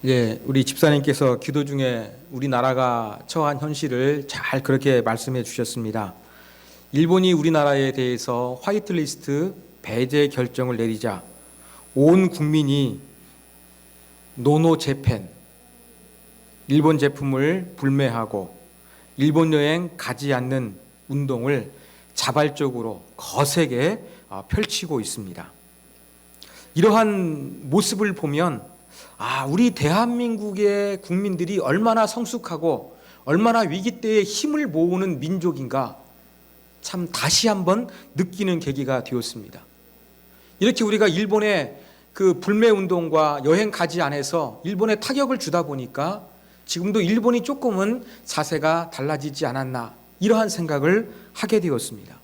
예, 우리 집사님께서 기도 중에 우리나라가 처한 현실을 잘 그렇게 말씀해 주셨습니다. 일본이 우리나라에 대해서 화이트리스트 배제 결정을 내리자 온 국민이 노노 재팬, 일본 제품을 불매하고 일본 여행 가지 않는 운동을 자발적으로 거세게 펼치고 있습니다. 이러한 모습을 보면 우리 대한민국의 국민들이 얼마나 성숙하고 얼마나 위기 때에 힘을 모으는 민족인가 참 다시 한번 느끼는 계기가 되었습니다. 이렇게 우리가 일본의 그 불매 운동과 여행 가지 않아서 일본에 타격을 주다 보니까 지금도 일본이 조금은 자세가 달라지지 않았나 이러한 생각을 하게 되었습니다.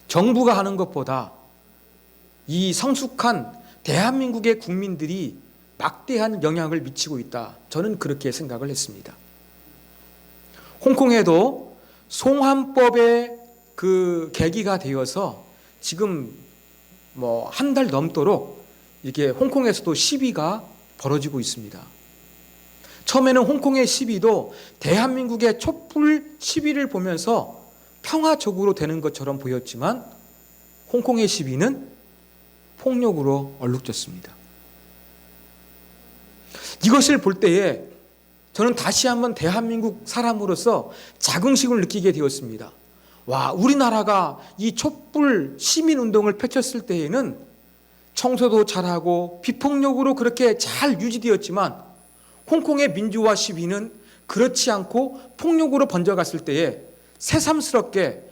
정부가 하는 것보다 이 성숙한 대한민국의 국민들이 막대한 영향을 미치고 있다. 저는 그렇게 생각을 했습니다. 홍콩에도 송환법의 그 계기가 되어서 지금 한 달 넘도록 이렇게 홍콩에서도 시위가 벌어지고 있습니다. 처음에는 홍콩의 시위도 대한민국의 촛불 시위를 보면서 평화적으로 되는 것처럼 보였지만 홍콩의 시위는 폭력으로 얼룩졌습니다. 이것을 볼 때에 저는 다시 한번 대한민국 사람으로서 자긍심을 느끼게 되었습니다. 우리나라가 이 촛불 시민운동을 펼쳤을 때에는 청소도 잘하고 비폭력으로 그렇게 잘 유지되었지만 홍콩의 민주화 시위는 그렇지 않고 폭력으로 번져갔을 때에 새삼스럽게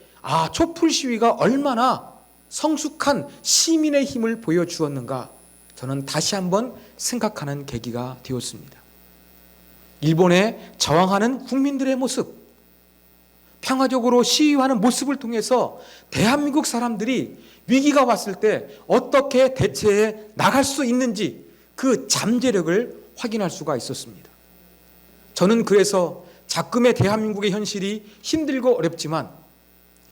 촛불 시위가 얼마나 성숙한 시민의 힘을 보여주었는가 저는 다시 한번 생각하는 계기가 되었습니다. 일본에 저항하는 국민들의 모습, 평화적으로 시위하는 모습을 통해서 대한민국 사람들이 위기가 왔을 때 어떻게 대처해 나갈 수 있는지 그 잠재력을 확인할 수가 있었습니다. 저는 그래서 작금의 대한민국의 현실이 힘들고 어렵지만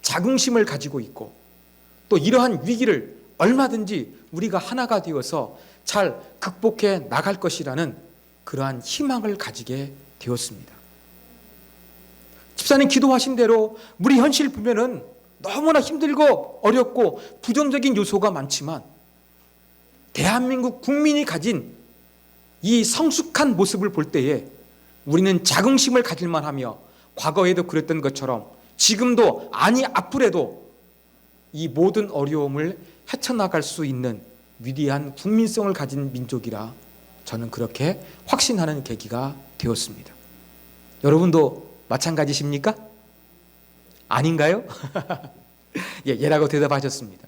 자긍심을 가지고 있고 또 이러한 위기를 얼마든지 우리가 하나가 되어서 잘 극복해 나갈 것이라는 그러한 희망을 가지게 되었습니다. 집사님 기도하신 대로 우리 현실 보면은 너무나 힘들고 어렵고 부정적인 요소가 많지만 대한민국 국민이 가진 이 성숙한 모습을 볼 때에 우리는 자긍심을 가질만 하며 과거에도 그랬던 것처럼 지금도 앞으로도 이 모든 어려움을 헤쳐나갈 수 있는 위대한 국민성을 가진 민족이라 저는 그렇게 확신하는 계기가 되었습니다. 여러분도 마찬가지십니까? 아닌가요? 예라고 대답하셨습니다.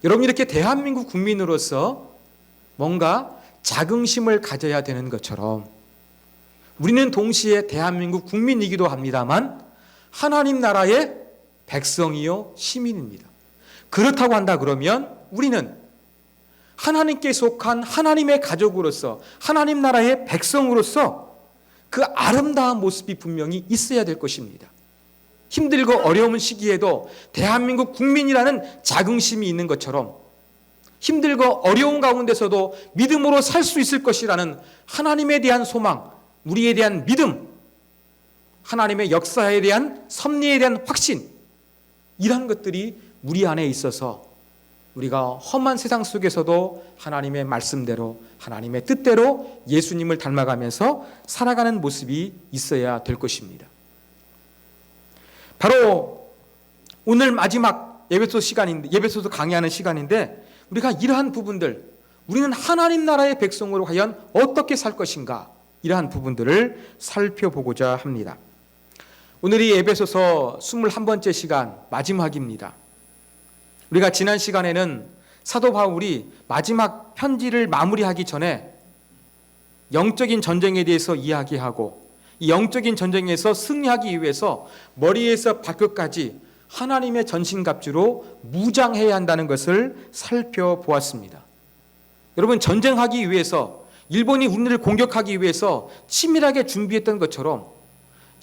여러분 이렇게 대한민국 국민으로서 뭔가 자긍심을 가져야 되는 것처럼 우리는 동시에 대한민국 국민이기도 합니다만 하나님 나라의 백성이요 시민입니다. 그렇다고 한다 그러면 우리는 하나님께 속한 하나님의 가족으로서 하나님 나라의 백성으로서 그 아름다운 모습이 분명히 있어야 될 것입니다. 힘들고 어려운 시기에도 대한민국 국민이라는 자긍심이 있는 것처럼 힘들고 어려운 가운데서도 믿음으로 살 수 있을 것이라는 하나님에 대한 소망, 우리에 대한 믿음, 하나님의 역사에 대한 섭리에 대한 확신, 이런 것들이 우리 안에 있어서 우리가 험한 세상 속에서도 하나님의 말씀대로 하나님의 뜻대로 예수님을 닮아가면서 살아가는 모습이 있어야 될 것입니다. 바로 오늘 마지막 예배소서 강의하는 시간인데 우리가 이러한 부분들, 우리는 하나님 나라의 백성으로 과연 어떻게 살 것인가, 이러한 부분들을 살펴보고자 합니다. 오늘이 에베소서 21번째 시간 마지막입니다. 우리가 지난 시간에는 사도 바울이 마지막 편지를 마무리하기 전에 영적인 전쟁에 대해서 이야기하고 이 영적인 전쟁에서 승리하기 위해서 머리에서 발끝까지 하나님의 전신갑주로 무장해야 한다는 것을 살펴보았습니다. 여러분 전쟁하기 위해서 일본이 우리를 공격하기 위해서 치밀하게 준비했던 것처럼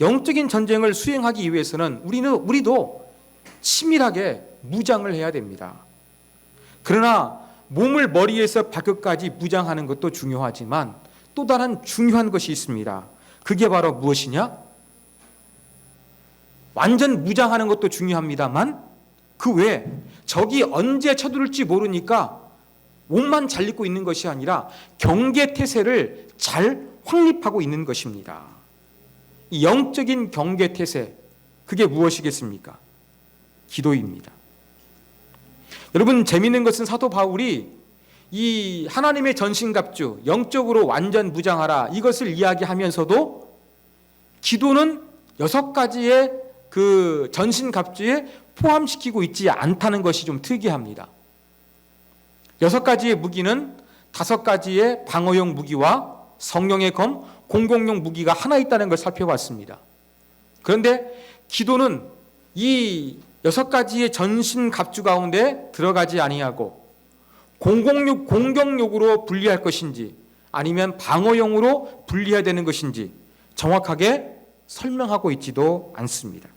영적인 전쟁을 수행하기 위해서는 우리도 치밀하게 무장을 해야 됩니다. 그러나 몸을 머리에서 발끝까지 무장하는 것도 중요하지만 또 다른 중요한 것이 있습니다. 그게 바로 무엇이냐? 완전 무장하는 것도 중요합니다만 그 외에 적이 언제 쳐들을지 모르니까 옷만 잘 입고 있는 것이 아니라 경계태세를 잘 확립하고 있는 것입니다. 이 영적인 경계태세, 그게 무엇이겠습니까? 기도입니다. 여러분, 재미있는 것은 사도 바울이 이 하나님의 전신갑주, 영적으로 완전 무장하라, 이것을 이야기하면서도 기도는 6가지의 그 전신갑주에 포함시키고 있지 않다는 것이 좀 특이합니다. 6가지의 무기는 5가지의 방어용 무기와 성령의 검, 공공용 무기가 하나 있다는 걸 살펴봤습니다. 그런데 기도는 이 6가지의 전신갑주 가운데 들어가지 아니하고 공격용으로 분리할 것인지 아니면 방어용으로 분리해야 되는 것인지 정확하게 설명하고 있지도 않습니다.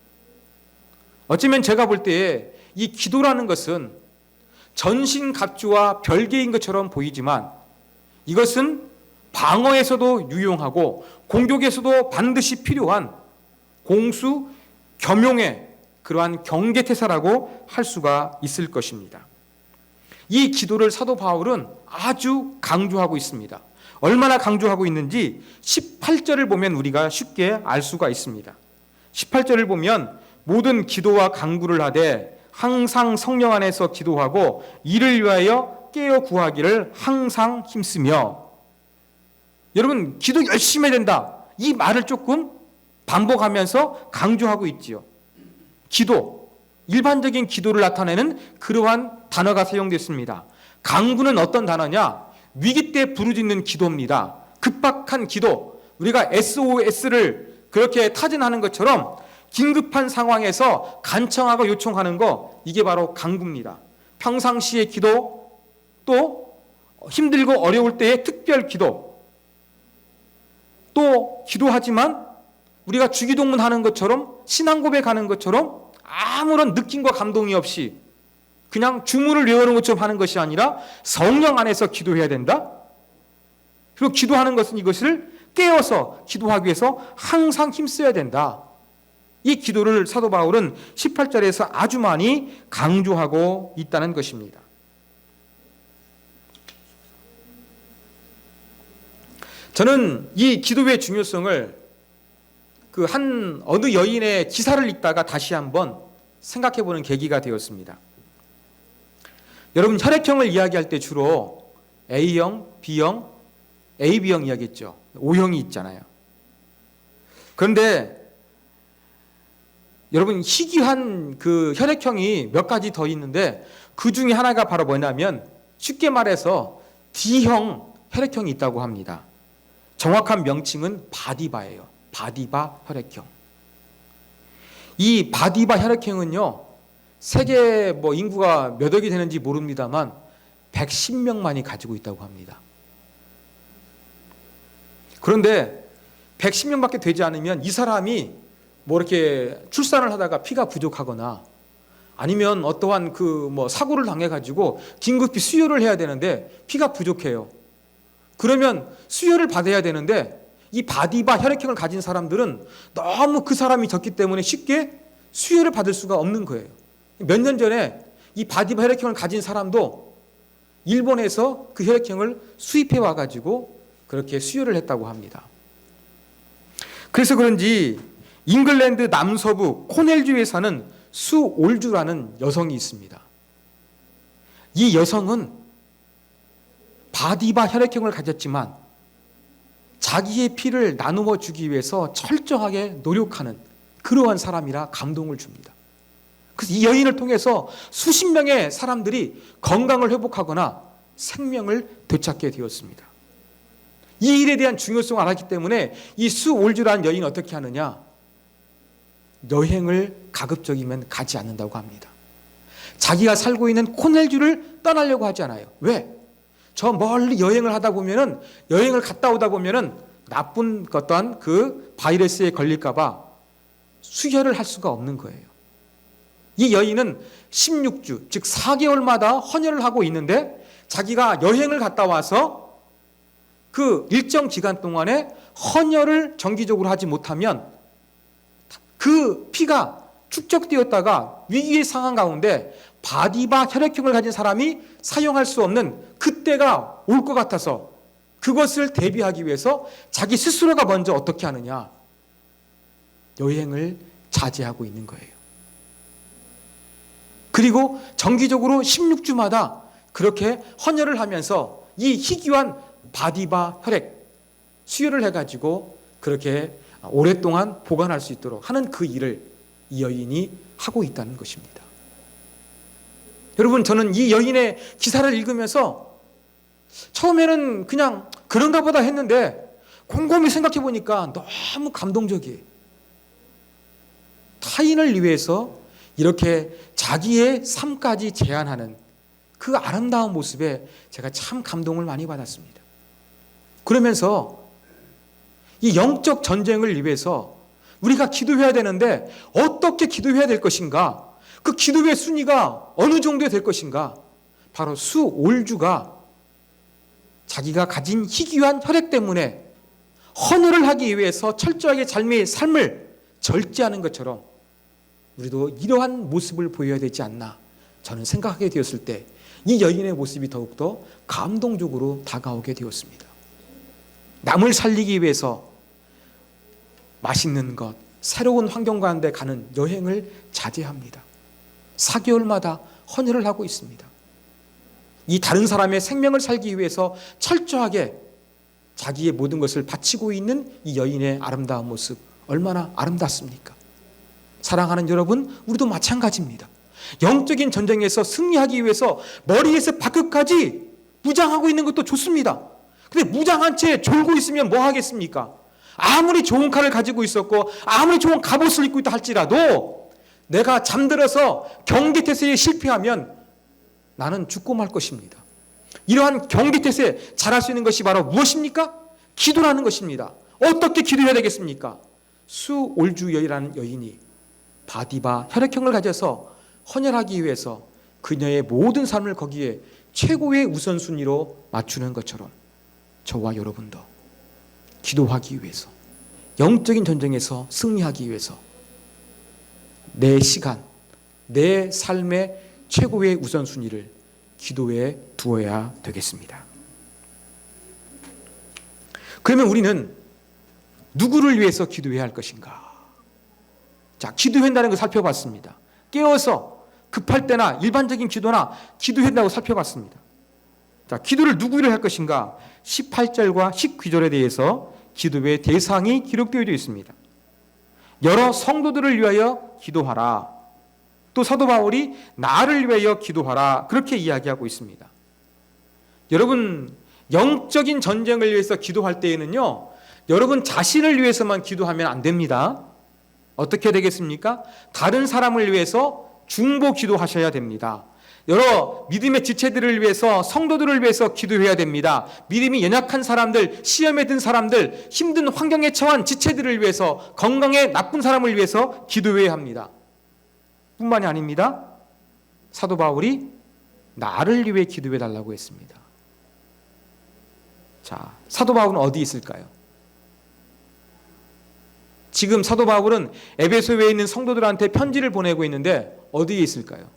어쩌면 제가 볼 때에 이 기도라는 것은 전신갑주와 별개인 것처럼 보이지만 이것은 방어에서도 유용하고 공격에서도 반드시 필요한 공수 겸용의 그러한 경계태세라고 할 수가 있을 것입니다. 이 기도를 사도 바울은 아주 강조하고 있습니다. 얼마나 강조하고 있는지 18절을 보면 우리가 쉽게 알 수가 있습니다. 18절을 보면 모든 기도와 간구를 하되 항상 성령 안에서 기도하고 이를 위하여 깨어 구하기를 항상 힘쓰며. 여러분, 기도 열심히 해야 된다, 이 말을 조금 반복하면서 강조하고 있지요. 기도, 일반적인 기도를 나타내는 그러한 단어가 사용됐습니다. 간구는 어떤 단어냐? 위기 때 부르짖는 기도입니다. 급박한 기도, 우리가 SOS를 그렇게 타진하는 것처럼 긴급한 상황에서 간청하고 요청하는 거, 이게 바로 간구입니다. 평상시의 기도, 또 힘들고 어려울 때의 특별 기도, 또 기도하지만 우리가 주기도문 하는 것처럼 신앙 고백하는 것처럼 아무런 느낌과 감동이 없이 그냥 주문을 외우는 것처럼 하는 것이 아니라 성령 안에서 기도해야 된다. 그리고 기도하는 것은 이것을 깨어서 기도하기 위해서 항상 힘써야 된다. 이 기도를 사도 바울은 18절에서 아주 많이 강조하고 있다는 것입니다. 저는 이 기도의 중요성을 어느 여인의 기사를 읽다가 다시 한번 생각해보는 계기가 되었습니다. 여러분, 혈액형을 이야기할 때 주로 A형, B형, AB형 이야기했죠. O형이 있잖아요. 그런데 여러분, 희귀한 그 혈액형이 몇 가지 더 있는데 그 중에 하나가 바로 뭐냐면 쉽게 말해서 D형 혈액형이 있다고 합니다. 정확한 명칭은 바디바예요. 바디바 혈액형. 이 바디바 혈액형은요, 세계 인구가 몇 억이 되는지 모릅니다만 110명만이 가지고 있다고 합니다. 그런데 110명밖에 되지 않으면 이 사람이 이렇게 출산을 하다가 피가 부족하거나 아니면 어떠한 사고를 당해가지고 긴급히 수혈을 해야 되는데 피가 부족해요. 그러면 수혈을 받아야 되는데 이 바디바 혈액형을 가진 사람들은 너무 그 사람이 적기 때문에 쉽게 수혈을 받을 수가 없는 거예요. 몇 년 전에 이 바디바 혈액형을 가진 사람도 일본에서 그 혈액형을 수입해 와가지고 그렇게 수혈을 했다고 합니다. 그래서 그런지 잉글랜드 남서부 코넬주에 사는 수 올주라는 여성이 있습니다. 이 여성은 바디바 혈액형을 가졌지만 자기의 피를 나누어 주기 위해서 철저하게 노력하는 그러한 사람이라 감동을 줍니다. 그래서 이 여인을 통해서 수십 명의 사람들이 건강을 회복하거나 생명을 되찾게 되었습니다. 이 일에 대한 중요성을 알았기 때문에 이 수 올주라는 여인이 어떻게 하느냐? 여행을 가급적이면 가지 않는다고 합니다. 자기가 살고 있는 코넬주를 떠나려고 하지 않아요. 왜? 저 멀리 여행을 갔다 오다 보면은 나쁜 어떤 그 바이러스에 걸릴까봐 수혈을 할 수가 없는 거예요. 이 여인은 16주, 즉 4개월마다 헌혈을 하고 있는데 자기가 여행을 갔다 와서 그 일정 기간 동안에 헌혈을 정기적으로 하지 못하면 그 피가 축적되었다가 위기의 상황 가운데 바디바 혈액형을 가진 사람이 사용할 수 없는 그때가 올 것 같아서 그것을 대비하기 위해서 자기 스스로가 먼저 어떻게 하느냐? 여행을 자제하고 있는 거예요. 그리고 정기적으로 16주마다 그렇게 헌혈을 하면서 이 희귀한 바디바 혈액 수혈을 해가지고 그렇게 오랫동안 보관할 수 있도록 하는 그 일을 이 여인이 하고 있다는 것입니다. 여러분, 저는 이 여인의 기사를 읽으면서 처음에는 그냥 그런가 보다 했는데 곰곰이 생각해 보니까 너무 감동적이에요. 타인을 위해서 이렇게 자기의 삶까지 제한하는 그 아름다운 모습에 제가 참 감동을 많이 받았습니다. 그러면서 이 영적 전쟁을 위해서 우리가 기도해야 되는데 어떻게 기도해야 될 것인가? 그 기도의 순위가 어느 정도 될 것인가? 바로 수올주가 자기가 가진 희귀한 혈액 때문에 헌혈을 하기 위해서 철저하게 자기의 삶을 절제하는 것처럼 우리도 이러한 모습을 보여야 되지 않나 저는 생각하게 되었을 때 이 여인의 모습이 더욱더 감동적으로 다가오게 되었습니다. 남을 살리기 위해서 맛있는 것, 새로운 환경 가운데 가는 여행을 자제합니다. 4개월마다 헌혈을 하고 있습니다. 이 다른 사람의 생명을 살기 위해서 철저하게 자기의 모든 것을 바치고 있는 이 여인의 아름다운 모습 얼마나 아름답습니까? 사랑하는 여러분, 우리도 마찬가지입니다. 영적인 전쟁에서 승리하기 위해서 머리에서 발끝까지 무장하고 있는 것도 좋습니다. 근데 무장한 채 졸고 있으면 뭐 하겠습니까? 아무리 좋은 칼을 가지고 있었고 아무리 좋은 갑옷을 입고 있다 할지라도 내가 잠들어서 경계태세에 실패하면 나는 죽고 말 것입니다. 이러한 경계태세 잘할 수 있는 것이 바로 무엇입니까? 기도라는 것입니다. 어떻게 기도해야 되겠습니까? 수올주여이라는 여인이 바디바 혈액형을 가져서 헌혈하기 위해서 그녀의 모든 삶을 거기에 최고의 우선순위로 맞추는 것처럼 저와 여러분도 기도하기 위해서 영적인 전쟁에서 승리하기 위해서 내 시간, 내 삶의 최고의 우선순위를 기도에 두어야 되겠습니다. 그러면 우리는 누구를 위해서 기도해야 할 것인가? 자, 기도한다는 걸 살펴봤습니다. 깨어서 급할 때나 일반적인 기도나 기도한다고 살펴봤습니다. 자, 기도를 누구를 할 것인가? 18절과 19절에 대해서 기도의 대상이 기록되어 있습니다. 여러 성도들을 위하여 기도하라. 또 사도 바울이 나를 위하여 기도하라. 그렇게 이야기하고 있습니다. 여러분, 영적인 전쟁을 위해서 기도할 때에는요, 여러분 자신을 위해서만 기도하면 안 됩니다. 어떻게 되겠습니까? 다른 사람을 위해서 중보 기도하셔야 됩니다. 여러 믿음의 지체들을 위해서, 성도들을 위해서 기도해야 됩니다. 믿음이 연약한 사람들, 시험에 든 사람들, 힘든 환경에 처한 지체들을 위해서, 건강에 나쁜 사람을 위해서 기도해야 합니다. 뿐만이 아닙니다. 사도 바울이 나를 위해 기도해 달라고 했습니다. 자, 사도 바울은 어디 있을까요? 지금 사도 바울은 에베소에 있는 성도들한테 편지를 보내고 있는데 어디에 있을까요?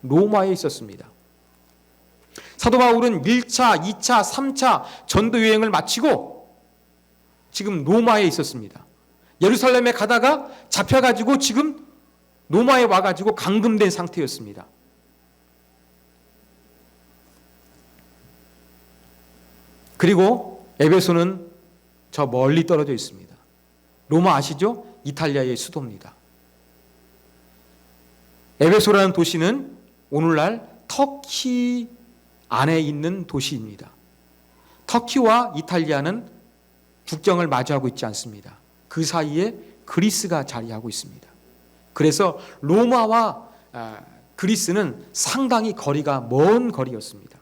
로마에 있었습니다. 사도 바울은 1차, 2차, 3차 전도 여행을 마치고 지금 로마에 있었습니다. 예루살렘에 가다가 잡혀가지고 지금 로마에 와가지고 감금된 상태였습니다. 그리고 에베소는 저 멀리 떨어져 있습니다. 로마 아시죠? 이탈리아의 수도입니다. 에베소라는 도시는 오늘날 터키 안에 있는 도시입니다. 터키와 이탈리아는 국경을 마주하고 있지 않습니다. 그 사이에 그리스가 자리하고 있습니다. 그래서 로마와 그리스는 상당히 거리가 먼 거리였습니다.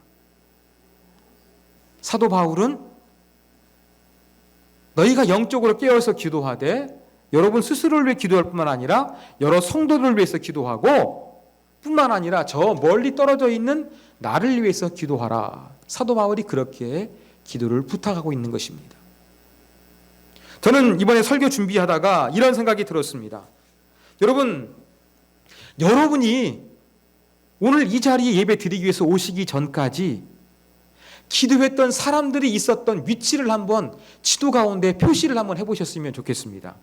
사도 바울은 너희가 영적으로 깨어서 기도하되 여러분 스스로를 위해 기도할 뿐만 아니라 여러 성도들을 위해서 기도하고 뿐만 아니라 저 멀리 떨어져 있는 나를 위해서 기도하라. 사도 바울이 그렇게 기도를 부탁하고 있는 것입니다. 저는 이번에 설교 준비하다가 이런 생각이 들었습니다. 여러분이 오늘 이 자리에 예배 드리기 위해서 오시기 전까지 기도했던 사람들이 있었던 위치를 한번 지도 가운데 표시를 한번 해보셨으면 좋겠습니다.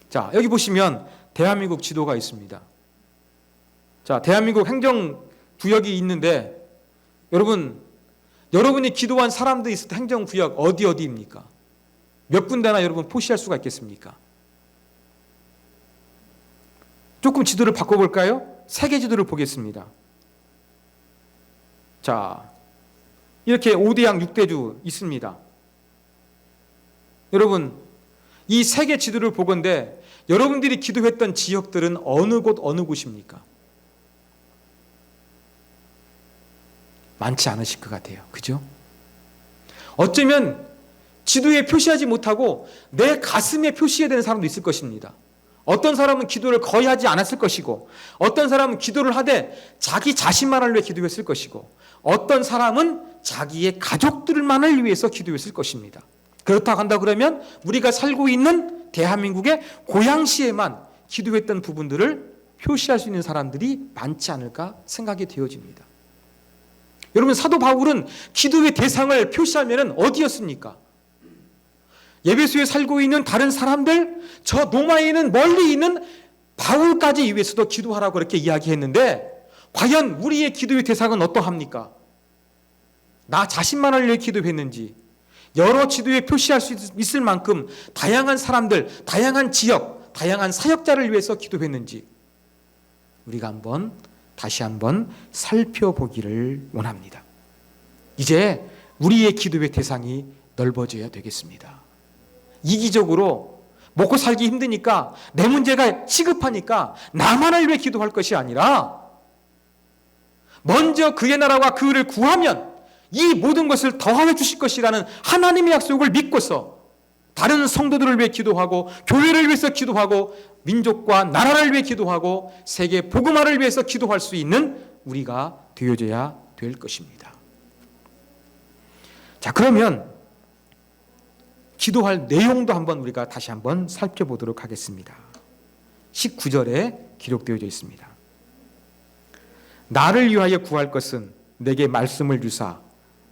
자, 여기 보시면 대한민국 지도가 있습니다. 자, 대한민국 행정구역이 있는데 여러분이 기도한 사람들이 있었던 행정구역 어디입니까? 몇 군데나 여러분 표시할 수가 있겠습니까? 조금 지도를 바꿔볼까요? 세계 지도를 보겠습니다. 자, 이렇게 5대양 6대주 있습니다. 여러분, 이 세계 지도를 보건대 여러분들이 기도했던 지역들은 어느 곳입니까? 많지 않으실 것 같아요. 그죠? 어쩌면 지도에 표시하지 못하고 내 가슴에 표시해야 되는 사람도 있을 것입니다. 어떤 사람은 기도를 거의 하지 않았을 것이고, 어떤 사람은 기도를 하되 자기 자신만을 위해 기도했을 것이고, 어떤 사람은 자기의 가족들만을 위해서 기도했을 것입니다. 그렇다고 한다 그러면 우리가 살고 있는 대한민국의 고양시에만 기도했던 부분들을 표시할 수 있는 사람들이 많지 않을까 생각이 되어집니다. 여러분, 사도 바울은 기도의 대상을 표시하면 어디였습니까? 예배소에 살고 있는 다른 사람들, 저 로마에 있는 멀리 있는 바울까지 위해서도 기도하라고 그렇게 이야기했는데, 과연 우리의 기도의 대상은 어떠합니까? 나 자신만을 위해 기도했는지, 여러 지도에 표시할 수 있을 만큼 다양한 사람들, 다양한 지역, 다양한 사역자를 위해서 기도했는지 우리가 다시 한번 살펴보기를 원합니다. 이제 우리의 기도의 대상이 넓어져야 되겠습니다. 이기적으로 먹고 살기 힘드니까, 내 문제가 시급하니까 나만을 위해 기도할 것이 아니라, 먼저 그의 나라와 그 의를 구하면 이 모든 것을 더하여 주실 것이라는 하나님의 약속을 믿고서 다른 성도들을 위해 기도하고, 교회를 위해서 기도하고, 민족과 나라를 위해 기도하고, 세계 복음화를 위해서 기도할 수 있는 우리가 되어져야 될 것입니다. 자, 그러면 기도할 내용도 우리가 다시 한번 살펴보도록 하겠습니다. 19절에 기록되어져 있습니다. 나를 위하여 구할 것은 내게 말씀을 주사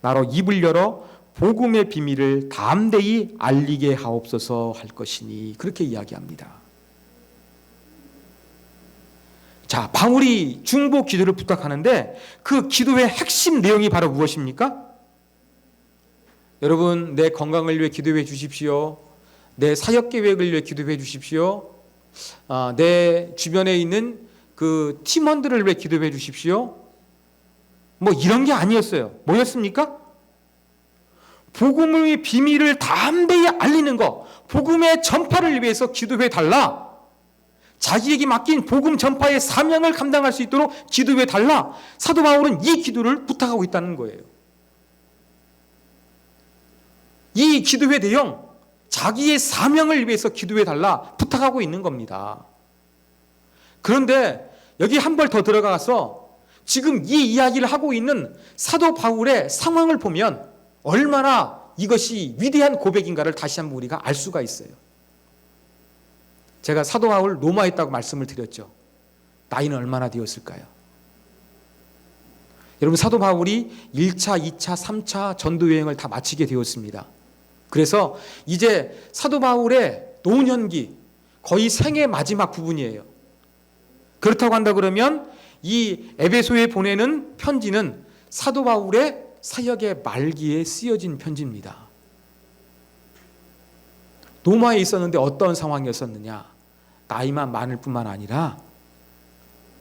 나로 입을 열어 복음의 비밀을 담대히 알리게 하옵소서 할 것이니, 그렇게 이야기합니다. 자, 바울이 중보 기도를 부탁하는데 그 기도의 핵심 내용이 바로 무엇입니까? 여러분, 내 건강을 위해 기도해 주십시오. 내 사역 계획을 위해 기도해 주십시오. 내 주변에 있는 그 팀원들을 위해 기도해 주십시오. 이런 게 아니었어요. 뭐였습니까? 복음의 비밀을 담대히 알리는 것, 복음의 전파를 위해서 기도해 달라. 자기에게 맡긴 복음 전파의 사명을 감당할 수 있도록 기도해 달라. 사도 바울은 이 기도를 부탁하고 있다는 거예요. 이 기도의 내용, 자기의 사명을 위해서 기도해 달라 부탁하고 있는 겁니다. 그런데 여기 한 발 더 들어가서 지금 이 이야기를 하고 있는 사도 바울의 상황을 보면 얼마나 이것이 위대한 고백인가를 다시 한번 우리가 알 수가 있어요. 제가 사도 바울 로마에 있다고 말씀을 드렸죠. 나이는 얼마나 되었을까요? 여러분, 사도 바울이 1차, 2차, 3차 전도 여행을 다 마치게 되었습니다. 그래서 이제 사도 바울의 노년기, 거의 생의 마지막 부분이에요. 그렇다고 한다 그러면 이 에베소에 보내는 편지는 사도 바울의 사역의 말기에 쓰여진 편지입니다. 로마에 있었는데 어떤 상황이었었느냐? 나이만 많을 뿐만 아니라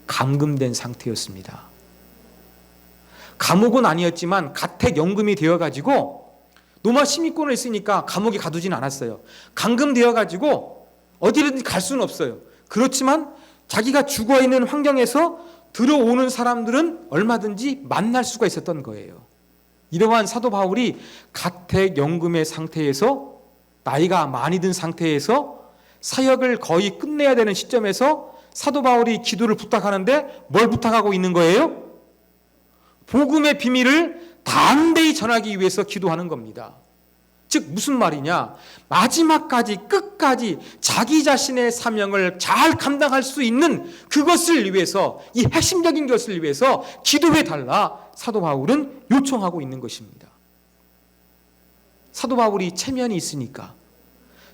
감금된 상태였습니다. 감옥은 아니었지만 가택연금이 되어가지고, 로마 시민권을 있으니까 감옥에 가두진 않았어요. 감금되어가지고 어디든지 갈 수는 없어요. 그렇지만 자기가 죽어있는 환경에서 들어오는 사람들은 얼마든지 만날 수가 있었던 거예요. 이러한 사도 바울이 가택연금의 상태에서, 나이가 많이 든 상태에서 사역을 거의 끝내야 되는 시점에서 사도 바울이 기도를 부탁하는데 뭘 부탁하고 있는 거예요? 복음의 비밀을 담대히 전하기 위해서 기도하는 겁니다. 즉 무슨 말이냐? 마지막까지 끝까지 자기 자신의 사명을 잘 감당할 수 있는 그것을 위해서, 이 핵심적인 것을 위해서 기도해 달라 사도 바울은 요청하고 있는 것입니다. 사도 바울이 체면이 있으니까,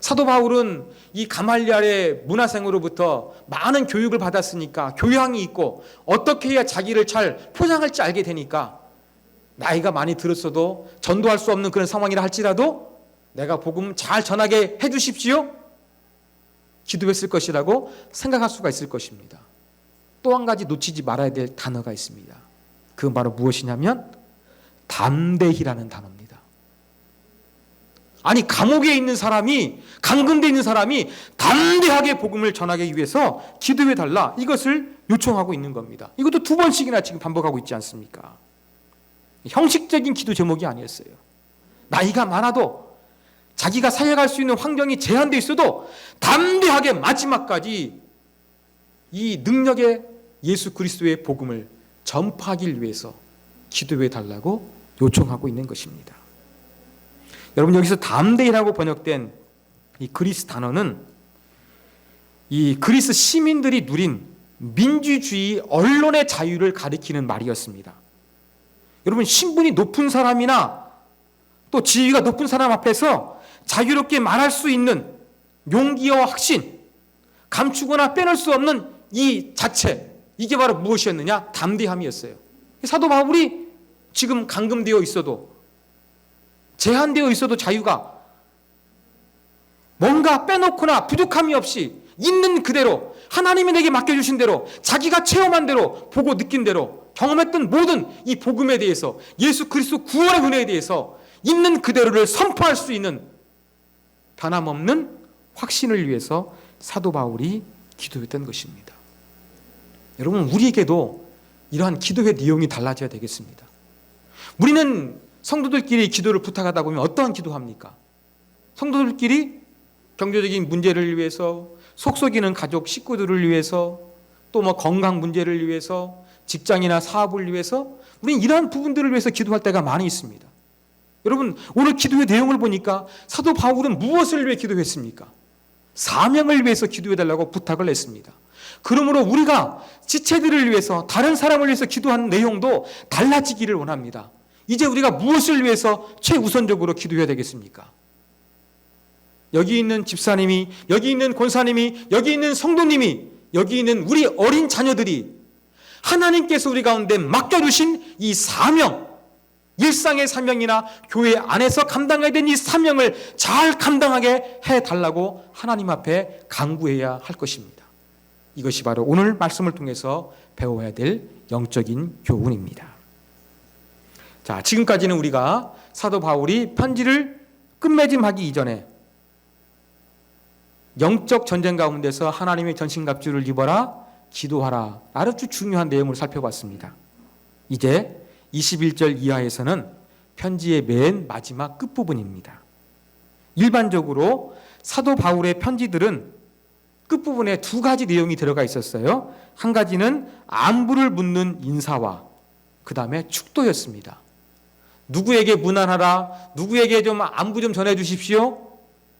사도 바울은 이 가말리알의 문화생으로부터 많은 교육을 받았으니까 교양이 있고 어떻게 해야 자기를 잘 포장할지 알게 되니까 나이가 많이 들었어도 전도할 수 없는 그런 상황이라 할지라도 내가 복음 잘 전하게 해 주십시오, 기도했을 것이라고 생각할 수가 있을 것입니다. 또 한 가지 놓치지 말아야 될 단어가 있습니다. 그건 바로 무엇이냐면 담대히라는 단어입니다. 아니, 감옥에 있는 사람이, 감금되어 있는 사람이 담대하게 복음을 전하기 위해서 기도해 달라, 이것을 요청하고 있는 겁니다. 이것도 2번씩이나 지금 반복하고 있지 않습니까? 형식적인 기도 제목이 아니었어요. 나이가 많아도 자기가 사역할 수 있는 환경이 제한되어 있어도 담대하게 마지막까지 이 능력의 예수 그리스도의 복음을 전파하기 위해서 기도해 달라고 요청하고 있는 것입니다. 여러분, 여기서 담대히라고 번역된 이 그리스 단어는 이 그리스 시민들이 누린 민주주의 언론의 자유를 가리키는 말이었습니다. 여러분, 신분이 높은 사람이나 또 지위가 높은 사람 앞에서 자유롭게 말할 수 있는 용기와 확신, 감추거나 빼놓을 수 없는 이 자체, 이게 바로 무엇이었느냐? 담대함이었어요. 사도 바울이 지금 감금되어 있어도, 제한되어 있어도 자유가 뭔가 빼놓거나 부족함이 없이 있는 그대로 하나님이 내게 맡겨주신 대로 자기가 체험한 대로 보고 느낀 대로 경험했던 모든 이 복음에 대해서, 예수 그리스도 구원의 은혜에 대해서 있는 그대로를 선포할 수 있는 변함없는 확신을 위해서 사도 바울이 기도했던 것입니다. 여러분, 우리에게도 이러한 기도의 내용이 달라져야 되겠습니다. 우리는 성도들끼리 기도를 부탁하다 보면 어떠한 기도합니까? 성도들끼리 경제적인 문제를 위해서, 속썩이는 가족 식구들을 위해서, 또 뭐 건강 문제를 위해서, 직장이나 사업을 위해서, 우리는 이러한 부분들을 위해서 기도할 때가 많이 있습니다. 여러분, 오늘 기도의 내용을 보니까 사도 바울은 무엇을 위해 기도했습니까? 사명을 위해서 기도해달라고 부탁을 했습니다. 그러므로 우리가 지체들을 위해서, 다른 사람을 위해서 기도하는 내용도 달라지기를 원합니다. 이제 우리가 무엇을 위해서 최우선적으로 기도해야 되겠습니까? 여기 있는 집사님이, 여기 있는 권사님이, 여기 있는 성도님이, 여기 있는 우리 어린 자녀들이 하나님께서 우리 가운데 맡겨주신 이 사명, 일상의 사명이나 교회 안에서 감당해야 되는 이 사명을 잘 감당하게 해달라고 하나님 앞에 간구해야 할 것입니다. 이것이 바로 오늘 말씀을 통해서 배워야 될 영적인 교훈입니다. 자, 지금까지는 우리가 사도 바울이 편지를 끝맺음하기 이전에 영적 전쟁 가운데서 하나님의 전신갑주를 입어라, 기도하라, 아주 중요한 내용을 살펴봤습니다. 이제 21절 이하에서는 편지의 맨 마지막 끝부분입니다. 일반적으로 사도 바울의 편지들은 끝부분에 2가지 내용이 들어가 있었어요. 한 가지는 안부를 묻는 인사와 그 다음에 축도였습니다. 누구에게 문안하라, 누구에게 좀 안부 좀 전해주십시오,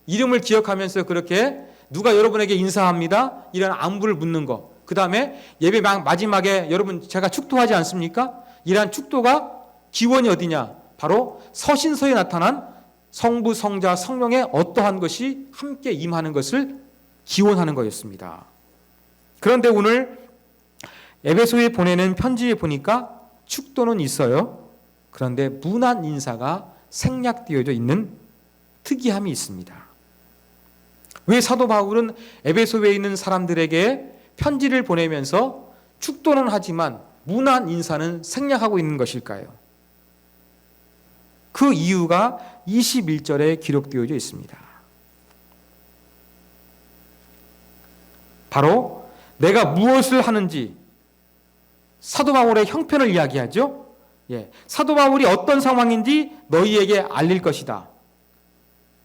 이름을 기억하면서 그렇게 누가 여러분에게 인사합니다, 이런 안부를 묻는 거. 그 다음에 예배 마지막에 여러분 제가 축도하지 않습니까? 이러한 축도가 기원이 어디냐? 바로 서신서에 나타난 성부, 성자, 성령의 어떠한 것이 함께 임하는 것을 기원하는 거였습니다. 그런데 오늘 에베소에 보내는 편지에 보니까 축도는 있어요. 그런데 문안 인사가 생략되어져 있는 특이함이 있습니다. 왜 사도 바울은 에베소에 있는 사람들에게 편지를 보내면서 축도는 하지만 문안 인사는 생략하고 있는 것일까요? 그 이유가 21절에 기록되어져 있습니다. 바로 내가 무엇을 하는지 사도 바울의 형편을 이야기하죠. 사도 바울이 어떤 상황인지 너희에게 알릴 것이다.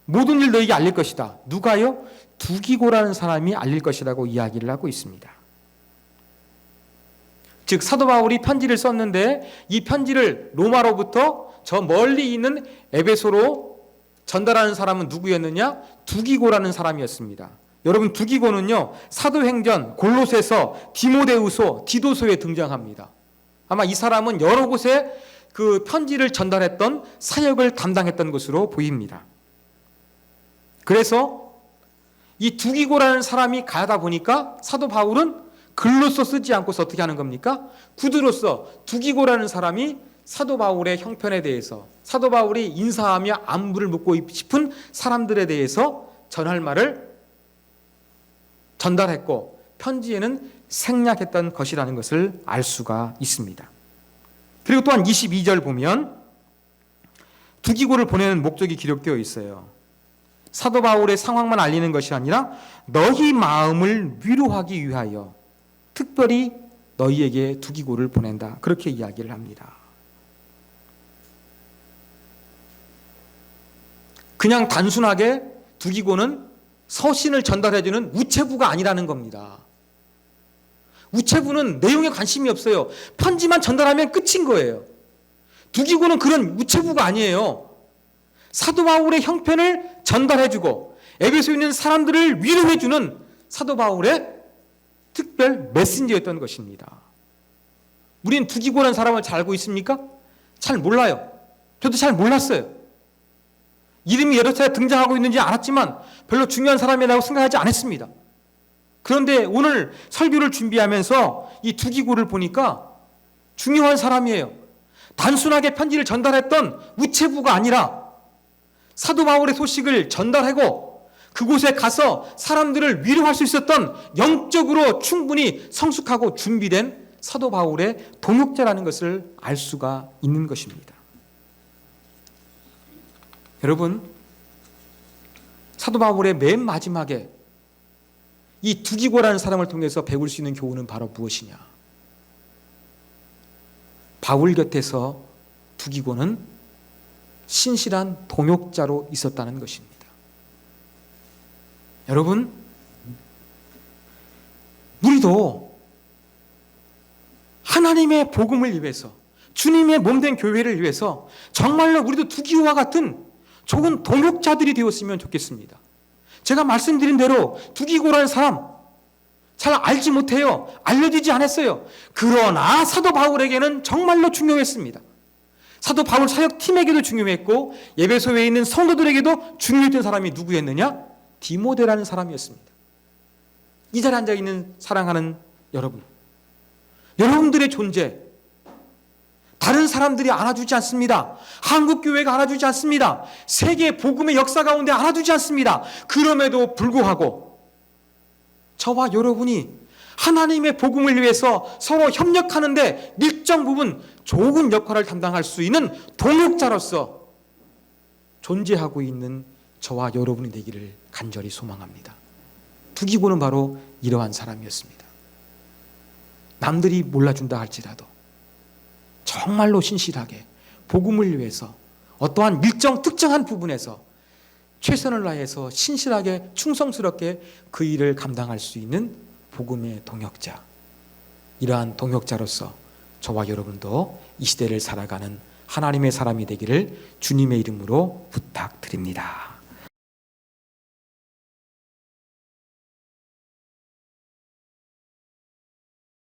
모든 일 너희에게 알릴 것이다. 누가요? 두기고라는 사람이 알릴 것이라고 이야기를 하고 있습니다. 즉 사도 바울이 편지를 썼는데 이 편지를 로마로부터 저 멀리 있는 에베소로 전달하는 사람은 누구였느냐? 두기고라는 사람이었습니다. 여러분, 두기고는요, 사도행전, 골로새서, 디모데후서, 디도서에 등장합니다. 아마 이 사람은 여러 곳에 그 편지를 전달했던 사역을 담당했던 것으로 보입니다. 그래서 이 두기고라는 사람이 가다 보니까 사도 바울은 글로써 쓰지 않고서 어떻게 하는 겁니까? 구두로서 두기고라는 사람이 사도 바울의 형편에 대해서, 사도 바울이 인사하며 안부를 묻고 싶은 사람들에 대해서 전할 말을 전달했고, 편지에는 생략했던 것이라는 것을 알 수가 있습니다. 그리고 또한 22절 보면 두기고를 보내는 목적이 기록되어 있어요. 사도 바울의 상황만 알리는 것이 아니라 너희 마음을 위로하기 위하여 특별히 너희에게 두기고를 보낸다, 그렇게 이야기를 합니다. 그냥 단순하게 두기고는 서신을 전달해주는 우체부가 아니라는 겁니다. 우체부는 내용에 관심이 없어요. 편지만 전달하면 끝인 거예요. 두기고는 그런 우체부가 아니에요. 사도 바울의 형편을 전달해주고 에베소에 있는 사람들을 위로해주는 사도 바울의 특별 메신저였던 것입니다. 우리는 두기고라는 사람을 잘 알고 있습니까? 잘 몰라요. 저도 잘 몰랐어요. 이름이 여러 차례 등장하고 있는지 알았지만 별로 중요한 사람이라고 생각하지 않았습니다. 그런데 오늘 설교를 준비하면서 이 두기고를 보니까 중요한 사람이에요. 단순하게 편지를 전달했던 우체부가 아니라 사도 바울의 소식을 전달하고 그곳에 가서 사람들을 위로할 수 있었던, 영적으로 충분히 성숙하고 준비된 사도 바울의 동역자라는 것을 알 수가 있는 것입니다. 여러분, 사도 바울의 맨 마지막에 이 두기고라는 사람을 통해서 배울 수 있는 교훈은 바로 무엇이냐? 바울 곁에서 두기고는 신실한 동역자로 있었다는 것입니다. 여러분, 우리도 하나님의 복음을 위해서, 주님의 몸된 교회를 위해서 정말로 우리도 두기고와 같은 좋은 동역자들이 되었으면 좋겠습니다. 제가 말씀드린 대로 두기고라는 사람 잘 알지 못해요. 알려지지 않았어요. 그러나 사도 바울에게는 정말로 중요했습니다. 사도 바울 사역팀에게도 중요했고 에베소에 있는 성도들에게도 중요했던 사람이 누구였느냐? 디모데라는 사람이었습니다. 이 자리에 앉아있는 사랑하는 여러분, 여러분들의 존재, 다른 사람들이 알아주지 않습니다. 한국교회가 알아주지 않습니다. 세계 복음의 역사 가운데 알아주지 않습니다. 그럼에도 불구하고 저와 여러분이 하나님의 복음을 위해서 서로 협력하는데 일정 부분 좋은 역할을 담당할 수 있는 동역자로서 존재하고 있는 저와 여러분이 되기를 간절히 소망합니다. 두기고는 바로 이러한 사람이었습니다. 남들이 몰라준다 할지라도 정말로 신실하게 복음을 위해서 어떠한 일정 특정한 부분에서 최선을 다해서 신실하게 충성스럽게 그 일을 감당할 수 있는 복음의 동역자, 이러한 동역자로서 저와 여러분도 이 시대를 살아가는 하나님의 사람이 되기를 주님의 이름으로 부탁드립니다.